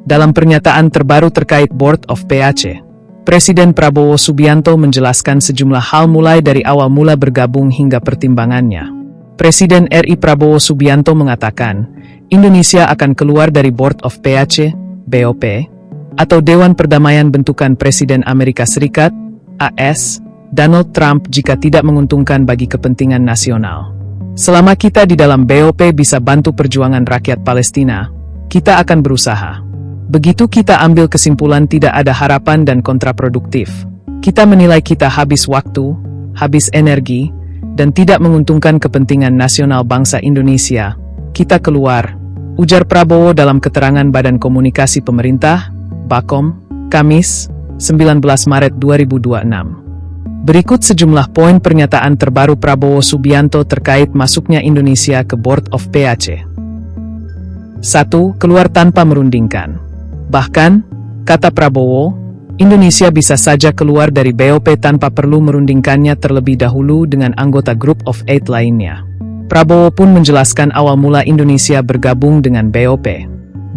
Dalam pernyataan terbaru terkait Board of PAC, Presiden Prabowo Subianto menjelaskan sejumlah hal mulai dari awal mula bergabung hingga pertimbangannya. Presiden RI Prabowo Subianto mengatakan, Indonesia akan keluar dari Board of PAC, BOP, atau Dewan Perdamaian bentukan Presiden Amerika Serikat, AS, Donald Trump jika tidak menguntungkan bagi kepentingan nasional. Selama kita di dalam BOP bisa bantu perjuangan rakyat Palestina, kita akan berusaha. Begitu kita ambil kesimpulan tidak ada harapan dan kontraproduktif, kita menilai kita habis waktu, habis energi, dan tidak menguntungkan kepentingan nasional bangsa Indonesia, kita keluar, ujar Prabowo dalam keterangan Badan Komunikasi Pemerintah, Bakom, Kamis, 19 Maret 2026. Berikut sejumlah poin pernyataan terbaru Prabowo Subianto terkait masuknya Indonesia ke Board of PAC. 1. Keluar tanpa merundingkan. Bahkan, kata Prabowo, Indonesia bisa saja keluar dari BOP tanpa perlu merundingkannya terlebih dahulu dengan anggota Group of Eight lainnya. Prabowo pun menjelaskan awal mula Indonesia bergabung dengan BOP.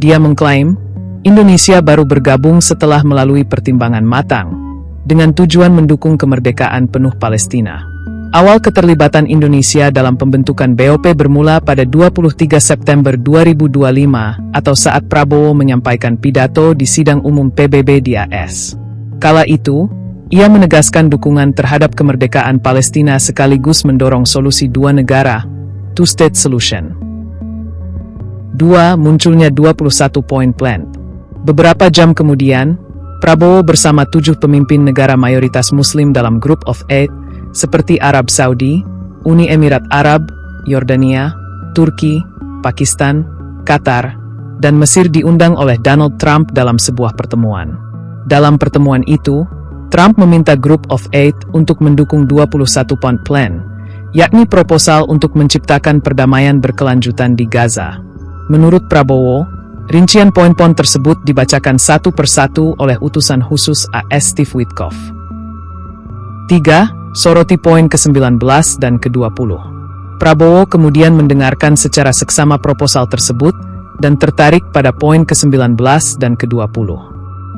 Dia mengklaim, Indonesia baru bergabung setelah melalui pertimbangan matang, dengan tujuan mendukung kemerdekaan penuh Palestina. Awal keterlibatan Indonesia dalam pembentukan BOP bermula pada 23 September 2025 atau saat Prabowo menyampaikan pidato di sidang umum PBB di AS. Kala itu, ia menegaskan dukungan terhadap kemerdekaan Palestina sekaligus mendorong solusi dua negara, two-state solution. 2. Munculnya 21-point plan. Beberapa jam kemudian, Prabowo bersama 7 pemimpin negara mayoritas Muslim dalam Group of Eight, seperti Arab Saudi, Uni Emirat Arab, Yordania, Turki, Pakistan, Qatar, dan Mesir diundang oleh Donald Trump dalam sebuah pertemuan. Dalam pertemuan itu, Trump meminta Group of Eight untuk mendukung 21-point plan, yakni proposal untuk menciptakan perdamaian berkelanjutan di Gaza. Menurut Prabowo, rincian poin-poin tersebut dibacakan satu persatu oleh utusan khusus AS Steve Witkoff. 3. Soroti poin ke-19 dan ke-20. Prabowo kemudian mendengarkan secara seksama proposal tersebut dan tertarik pada poin ke-19 dan ke-20.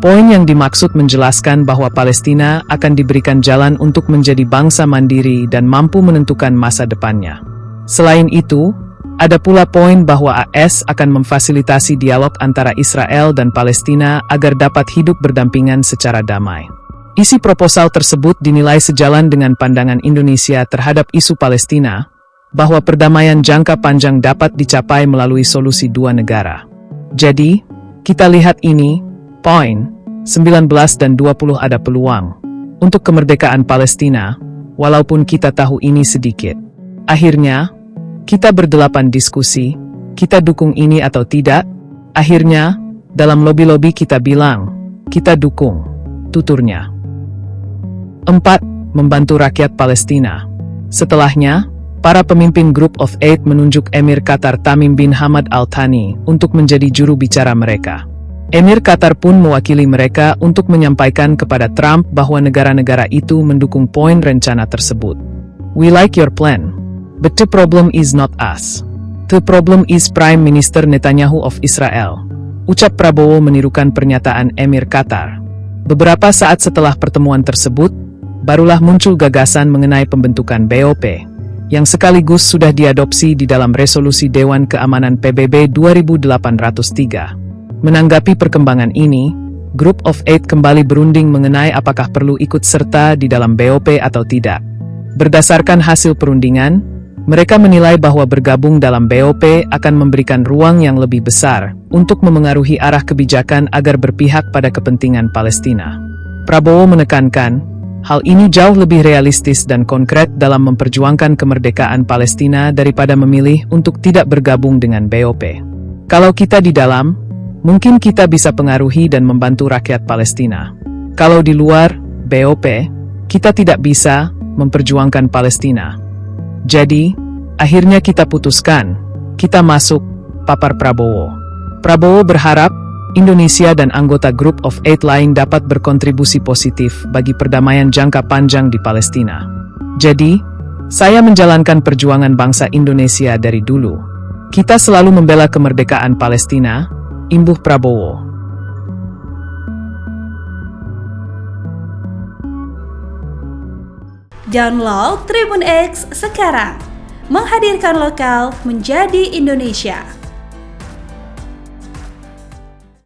Poin yang dimaksud menjelaskan bahwa Palestina akan diberikan jalan untuk menjadi bangsa mandiri dan mampu menentukan masa depannya. Selain itu, ada pula poin bahwa AS akan memfasilitasi dialog antara Israel dan Palestina agar dapat hidup berdampingan secara damai. Isi proposal tersebut dinilai sejalan dengan pandangan Indonesia terhadap isu Palestina, bahwa perdamaian jangka panjang dapat dicapai melalui solusi dua negara. Jadi, kita lihat ini, poin 19 dan 20 ada peluang untuk kemerdekaan Palestina, walaupun kita tahu ini sedikit. Akhirnya, kita berdelapan diskusi, kita dukung ini atau tidak. Akhirnya, dalam lobi-lobi kita bilang, kita dukung, tuturnya. 4. Membantu rakyat Palestina. Setelahnya, para pemimpin Group of Eight menunjuk Emir Qatar Tamim bin Hamad Al Thani untuk menjadi juru bicara mereka. Emir Qatar pun mewakili mereka untuk menyampaikan kepada Trump bahwa negara-negara itu mendukung poin rencana tersebut. We like your plan, but the problem is not us. The problem is Prime Minister Netanyahu of Israel. Ucap Prabowo menirukan pernyataan Emir Qatar. Beberapa saat setelah pertemuan tersebut, barulah muncul gagasan mengenai pembentukan BOP, yang sekaligus sudah diadopsi di dalam resolusi Dewan Keamanan PBB 2803. Menanggapi perkembangan ini, Group of Eight kembali berunding mengenai apakah perlu ikut serta di dalam BOP atau tidak. Berdasarkan hasil perundingan, mereka menilai bahwa bergabung dalam BOP akan memberikan ruang yang lebih besar untuk memengaruhi arah kebijakan agar berpihak pada kepentingan Palestina. Prabowo menekankan, hal ini jauh lebih realistis dan konkret dalam memperjuangkan kemerdekaan Palestina daripada memilih untuk tidak bergabung dengan BOP. Kalau kita di dalam, mungkin kita bisa pengaruhi dan membantu rakyat Palestina. Kalau di luar BOP, kita tidak bisa memperjuangkan Palestina. Jadi, akhirnya kita putuskan, kita masuk, papar Prabowo. Prabowo berharap, Indonesia dan anggota Group of Eight lain dapat berkontribusi positif bagi perdamaian jangka panjang di Palestina. Jadi, saya menjalankan perjuangan bangsa Indonesia dari dulu. Kita selalu membela kemerdekaan Palestina, imbuh Prabowo. Download Tribun X sekarang. Menghadirkan lokal menjadi Indonesia.